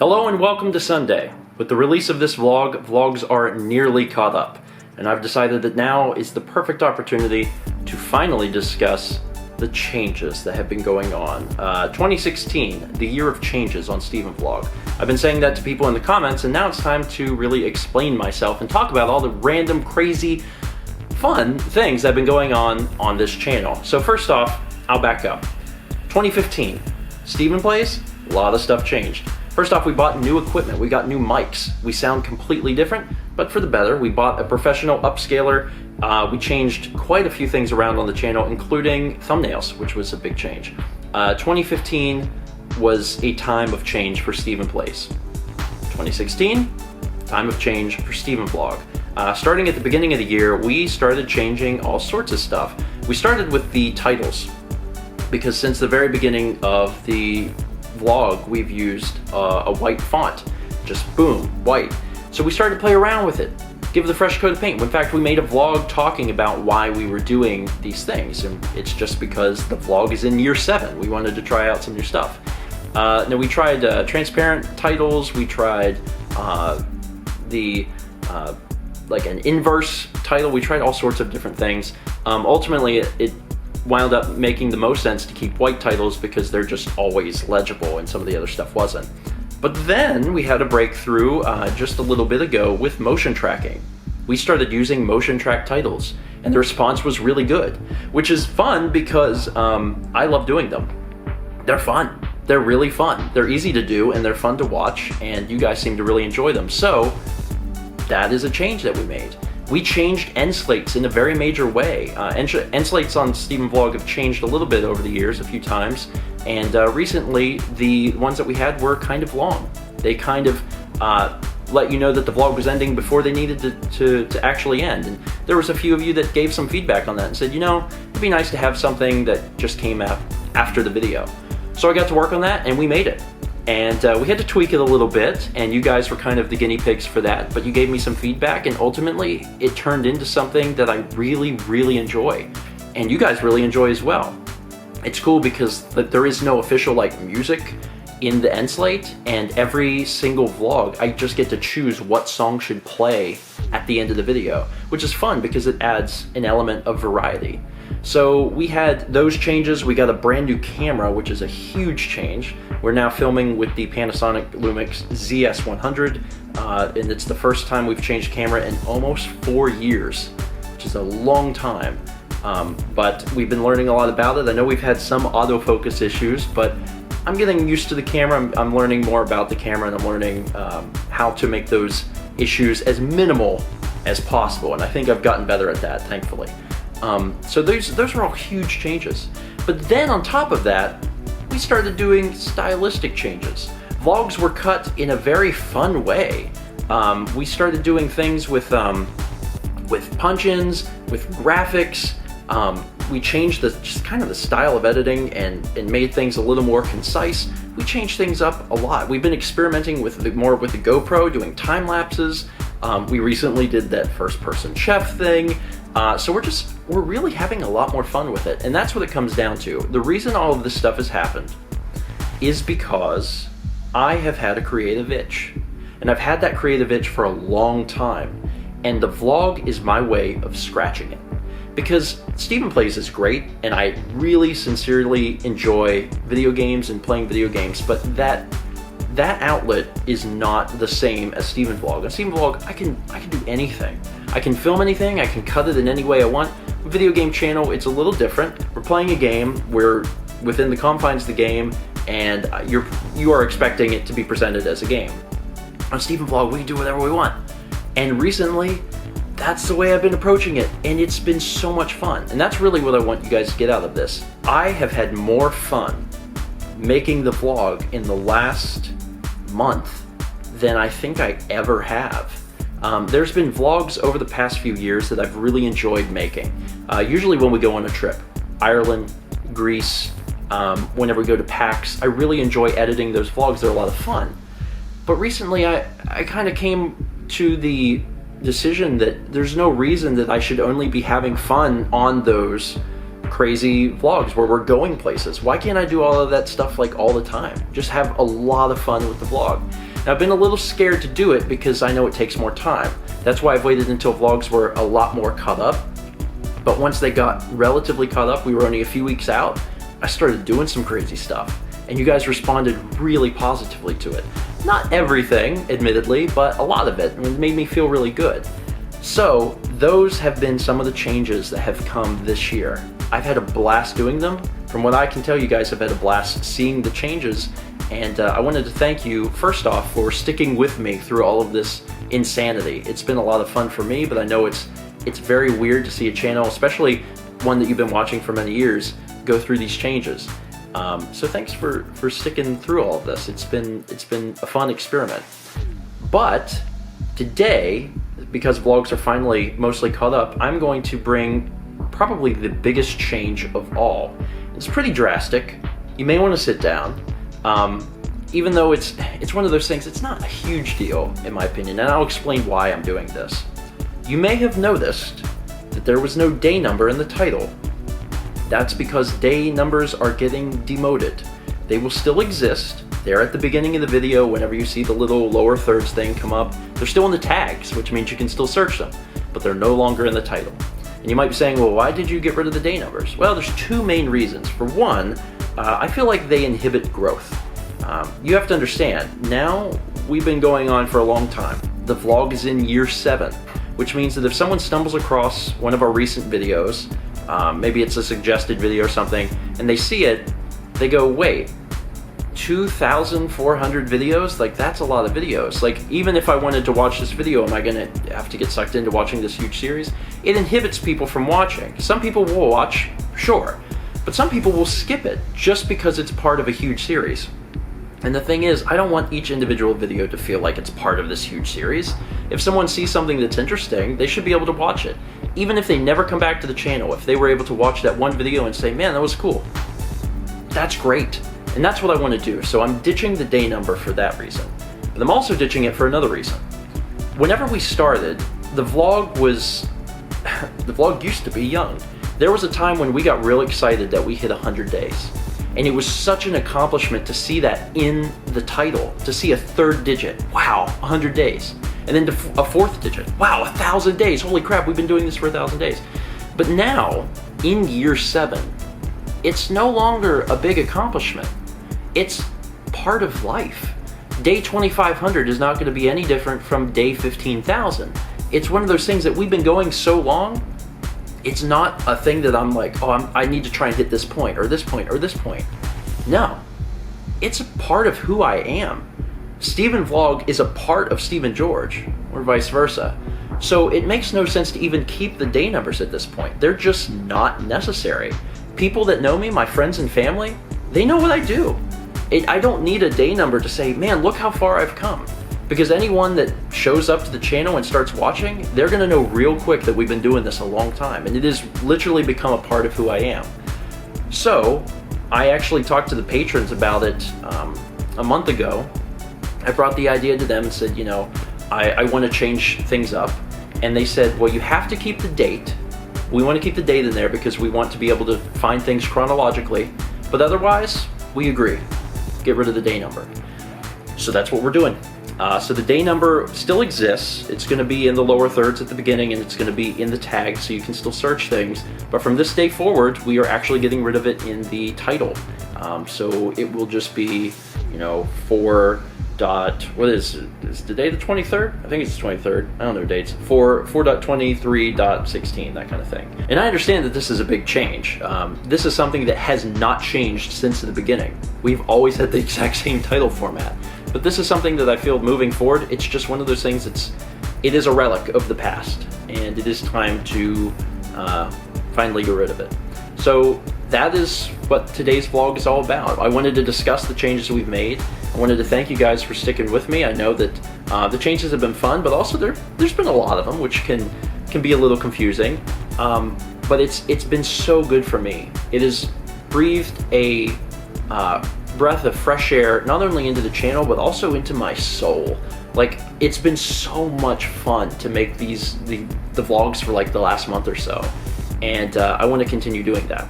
Hello and welcome to Sunday. With the release of this vlog, vlogs are nearly caught up, and I've decided that now is the perfect opportunity to finally discuss the changes that have been going on. 2016, the year of changes on Steven Vlog. I've been saying that to people in the comments, and now it's time to really explain myself and talk about all the random, crazy, fun things that have been going on this channel. So first off, I'll back up. 2015, Steven Plays, a lot of stuff changed. First off, we bought new equipment. We got new mics. We sound completely different, but for the better. We bought a professional upscaler. We changed quite a few things around on the channel, including thumbnails, which was a big change. 2015 was a time of change for Steven Plays. 2016, time of change for Steven Vlog. Starting at the beginning of the year, we started changing all sorts of stuff. We started with the titles, because since the very beginning of the vlog, we've used a white font, just boom, white. So we started to play around with it, give it a fresh coat of paint. In fact, we made a vlog talking about why we were doing these things, and it's just because the vlog is in year 7. We wanted to try out some new stuff. Now we tried transparent titles. We tried like an inverse title. We tried all sorts of different things. Ultimately, it wound up making the most sense to keep white titles because they're just always legible and some of the other stuff wasn't. But then we had a breakthrough just a little bit ago with motion tracking. We started using motion track titles and the response was really good, which is fun because I love doing them. They're fun. They're really fun. They're easy to do and they're fun to watch, and you guys seem to really enjoy them. So that is a change that we made. We changed end slates in a very major way. End slates on Steven Vlog have changed a little bit over the years, a few times, and recently the ones that we had were kind of long. They kind of let you know that the vlog was ending before they needed to actually end. And there was a few of you that gave some feedback on that and said, you know, it'd be nice to have something that just came out after the video. So I got to work on that and we made it. And we had to tweak it a little bit, and you guys were kind of the guinea pigs for that, but you gave me some feedback, and ultimately it turned into something that I really, really enjoy, and you guys really enjoy as well. It's cool because there is no official like music in the end slate, and every single vlog I just get to choose what song should play at the end of the video, which is fun because it adds an element of variety. So we had those changes. We got a brand new camera, which is a huge change. We're now filming with the Panasonic Lumix ZS100, and it's the first time we've changed camera in almost 4 years, which is a long time. But we've been learning a lot about it. I know we've had some autofocus issues, but I'm getting used to the camera. I'm learning more about the camera, and I'm learning how to make those issues as minimal as possible, and I think I've gotten better at that, thankfully. So those are all huge changes. But then on top of that, we started doing stylistic changes. Vlogs were cut in a very fun way. We started doing things with punch-ins, with graphics. We changed just kind of the style of editing and made things a little more concise. We changed things up a lot. We've been experimenting more with the GoPro, doing time lapses. We recently did that first-person chef thing. So we're really having a lot more fun with it, and that's what it comes down to. The reason all of this stuff has happened is because I have had a creative itch, and I've had that creative itch for a long time, and the vlog is my way of scratching it. Because Steven Plays is great, and I really sincerely enjoy video games and playing video games, but that outlet is not the same as Steven Vlog. On Steven Vlog, I can do anything. I can film anything, I can cut it in any way I want. Video game channel, it's a little different. We're playing a game, we're within the confines of the game, and you are expecting it to be presented as a game. On Steven Vlog, we can do whatever we want. And recently, that's the way I've been approaching it, and it's been so much fun. And that's really what I want you guys to get out of this. I have had more fun making the vlog in the last month than I think I ever have. There's been vlogs over the past few years that I've really enjoyed making. Usually when we go on a trip, Ireland, Greece, whenever we go to PAX, I really enjoy editing those vlogs. They're a lot of fun. But recently I kind of came to the decision that there's no reason that I should only be having fun on those crazy vlogs where we're going places. Why can't I do all of that stuff like all the time? Just have a lot of fun with the vlog. Now, I've been a little scared to do it because I know it takes more time. That's why I've waited until vlogs were a lot more caught up. But once they got relatively caught up, we were only a few weeks out, I started doing some crazy stuff. And you guys responded really positively to it. Not everything, admittedly, but a lot of it. It made me feel really good. So those have been some of the changes that have come this year. I've had a blast doing them. From what I can tell, you guys have had a blast seeing the changes. And I wanted to thank you, first off, for sticking with me through all of this insanity. It's been a lot of fun for me, but I know it's very weird to see a channel, especially one that you've been watching for many years, go through these changes. So thanks for sticking through all of this. It's been a fun experiment. But today, because vlogs are finally mostly caught up, I'm going to bring probably the biggest change of all. It's pretty drastic. You may want to sit down. Even though it's one of those things, it's not a huge deal in my opinion, and I'll explain why I'm doing this. You may have noticed that there was no day number in the title. That's because day numbers are getting demoted. They will still exist. They're at the beginning of the video whenever you see the little lower thirds thing come up. They're still in the tags, which means you can still search them, but they're no longer in the title. And you might be saying, well, why did you get rid of the day numbers? Well, there's two main reasons. For one, I feel like they inhibit growth. You have to understand, now we've been going on for a long time. The vlog is in year 7, which means that if someone stumbles across one of our recent videos, maybe it's a suggested video or something, and they see it, they go, wait, 2,400 videos? Like, that's a lot of videos. Like, even if I wanted to watch this video, am I gonna have to get sucked into watching this huge series? It inhibits people from watching. Some people will watch, sure, but some people will skip it just because it's part of a huge series. And the thing is, I don't want each individual video to feel like it's part of this huge series. If someone sees something that's interesting, they should be able to watch it. Even if they never come back to the channel, if they were able to watch that one video and say, man, that was cool, that's great. And that's what I want to do. So I'm ditching the day number for that reason. But I'm also ditching it for another reason. Whenever we started, the vlog used to be young. There was a time when we got real excited that we hit 100 days. And it was such an accomplishment to see that in the title, to see a third digit, wow, 100 days. And then a fourth digit, wow, 1,000 days, holy crap, we've been doing this for 1,000 days. But now, in year 7, it's no longer a big accomplishment. It's part of life. Day 2,500 is not gonna be any different from day 15,000. It's one of those things that we've been going so long, it's not a thing that I'm like, oh, I need to try and hit this point, or this point, or this point. No, it's a part of who I am. Stephen Vlog is a part of Stephen George, or vice versa. So it makes no sense to even keep the day numbers at this point. They're just not necessary. People that know me, my friends and family, they know what I do. I don't need a day number to say, man, look how far I've come. Because anyone that shows up to the channel and starts watching, they're gonna know real quick that we've been doing this a long time, and it has literally become a part of who I am. So, I actually talked to the patrons about it a month ago. I brought the idea to them and said, you know, I wanna change things up. And they said, well, you have to keep the date. We wanna keep the date in there because we want to be able to find things chronologically, but otherwise, we agree. Get rid of the day number. So that's what we're doing. So the day number still exists. It's going to be in the lower thirds at the beginning, and it's going to be in the tag, so you can still search things. But from this day forward, we are actually getting rid of it in the title. So it will just be, you know, what is it? Is today the 23rd? I think it's the 23rd. I don't know dates. 4.23.16, that kind of thing. And I understand that this is a big change. This is something that has not changed since the beginning. We've always had the exact same title format. But this is something that I feel moving forward, it's just one of those things it is a relic of the past, and it is time to finally get rid of it. So that is what today's vlog is all about. I wanted to discuss the changes we've made. I wanted to thank you guys for sticking with me. I know that the changes have been fun, but also there's been a lot of them, which can be a little confusing. But it's been so good for me. It has breathed a breath of fresh air, not only into the channel, but also into my soul. Like, it's been so much fun to make the vlogs for like the last month or so. And I want to continue doing that.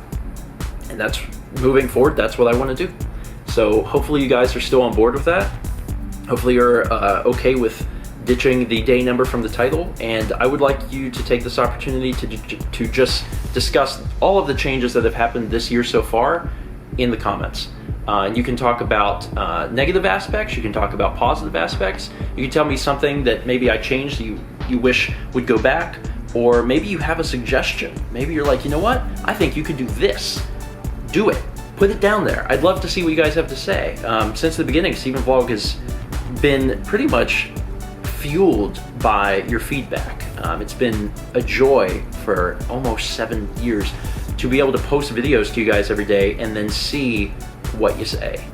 And that's, moving forward, that's what I want to do. So hopefully you guys are still on board with that. Hopefully you're okay with ditching the day number from the title, and I would like you to take this opportunity to just discuss all of the changes that have happened this year so far in the comments. And you can talk about negative aspects, you can talk about positive aspects, you can tell me something that maybe I changed that you wish would go back, or maybe you have a suggestion. Maybe you're like, you know what, I think you could do this. Do it. Put it down there. I'd love to see what you guys have to say. Since the beginning, Steven Vlog has been pretty much fueled by your feedback. It's been a joy for almost 7 years to be able to post videos to you guys every day and then see what you say.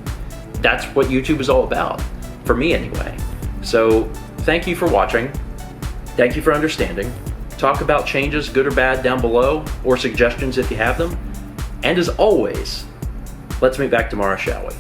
That's what YouTube is all about, for me anyway. So thank you for watching. Thank you for understanding. Talk about changes, good or bad, down below, or suggestions if you have them. And as always, let's meet back tomorrow, shall we?